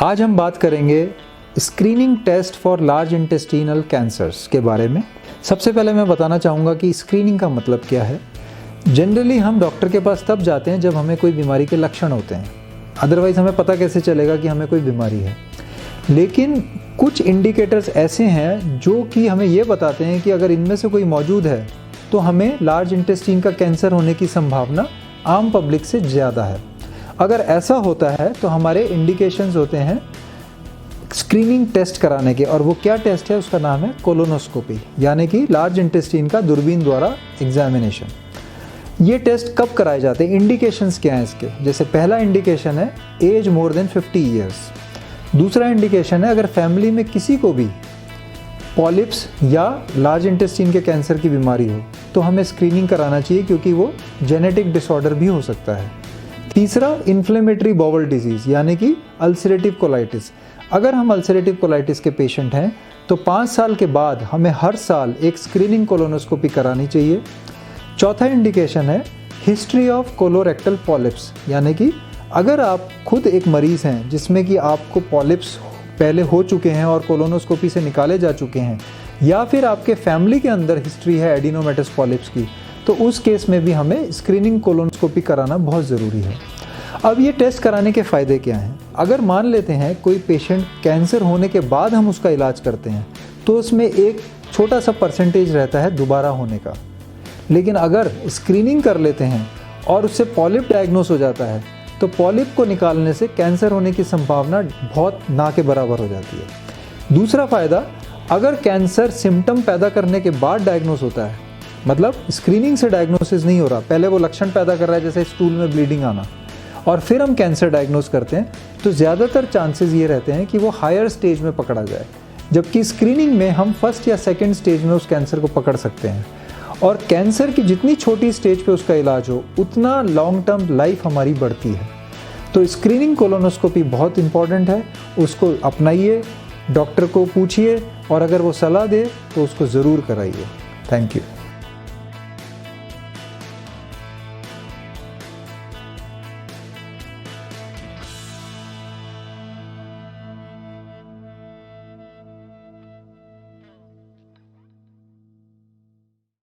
आज हम बात करेंगे screening test for large intestinal cancers के बारे में। सबसे पहले मैं बताना चाहूँगा कि स्क्रीनिंग का मतलब क्या है। जनरली हम डॉक्टर के पास तब जाते हैं जब हमें कोई बीमारी के लक्षण होते हैं, अदरवाइज़ हमें पता कैसे चलेगा कि हमें कोई बीमारी है। लेकिन कुछ इंडिकेटर्स ऐसे हैं जो कि हमें ये बताते हैं कि अगर इनमें से कोई मौजूद है तो हमें लार्ज इंटेस्टाइन का कैंसर होने की संभावना आम पब्लिक से ज़्यादा है। अगर ऐसा होता है तो हमारे इंडिकेशंस होते हैं स्क्रीनिंग टेस्ट कराने के, और वो क्या टेस्ट है उसका नाम है कोलोनोस्कोपी, यानी कि लार्ज इंटेस्टाइन का दूरबीन द्वारा एग्जामिनेशन। ये टेस्ट कब कराए जाते हैं, इंडिकेशंस क्या हैं इसके। जैसे पहला इंडिकेशन है एज मोर देन 50 ईयर्स। दूसरा इंडिकेशन है अगर फैमिली में किसी को भी पॉलिप्स या लार्ज इंटेस्टाइन के कैंसर की बीमारी हो तो हमें स्क्रीनिंग कराना चाहिए, क्योंकि वो जेनेटिक डिसऑर्डर भी हो सकता है। तीसरा इन्फ्लेमेटरी बाउल डिजीज़ यानी कि अल्सरेटिव कोलाइटिस। अगर हम अल्सरेटिव कोलाइटिस के पेशेंट हैं तो 5 साल के बाद हमें हर साल एक स्क्रीनिंग कोलोनोस्कोपी करानी चाहिए। चौथा इंडिकेशन है हिस्ट्री ऑफ कोलोरेक्टल पॉलिप्स, यानी कि अगर आप खुद एक मरीज़ हैं जिसमें कि आपको पॉलिप्स पहले हो चुके हैं और कोलोनोस्कोपी से निकाले जा चुके हैं, या फिर आपके फैमिली के अंदर हिस्ट्री है एडिनोमेटस पॉलिप्स की, तो उस केस में भी हमें स्क्रीनिंग कोलोनोस्कोपी कराना बहुत ज़रूरी है। अब ये टेस्ट कराने के फ़ायदे क्या हैं। अगर मान लेते हैं कोई पेशेंट कैंसर होने के बाद हम उसका इलाज करते हैं तो उसमें एक छोटा सा परसेंटेज रहता है दोबारा होने का। लेकिन अगर स्क्रीनिंग कर लेते हैं और उससे पॉलिप डायग्नोस हो जाता है तो पॉलिप को निकालने से कैंसर होने की संभावना बहुत ना के बराबर हो जाती है। दूसरा फ़ायदा, अगर कैंसर सिम्टम पैदा करने के बाद डायग्नोस होता है, मतलब स्क्रीनिंग से डायग्नोसिस नहीं हो रहा, पहले वो लक्षण पैदा कर रहा है जैसे स्टूल में ब्लीडिंग आना, और फिर हम कैंसर डायग्नोस करते हैं, तो ज़्यादातर चांसेस ये रहते हैं कि वो हायर स्टेज में पकड़ा जाए, जबकि स्क्रीनिंग में हम फर्स्ट या सेकेंड स्टेज में उस कैंसर को पकड़ सकते हैं। और कैंसर की जितनी छोटी स्टेज पे उसका इलाज हो उतना लॉन्ग टर्म लाइफ हमारी बढ़ती है। तो स्क्रीनिंग कोलोनोस्कोपी बहुत इंपॉर्टेंट है, उसको अपनाइए, डॉक्टर को पूछिए और अगर वो सलाह दे तो उसको ज़रूर कराइए। Thank you.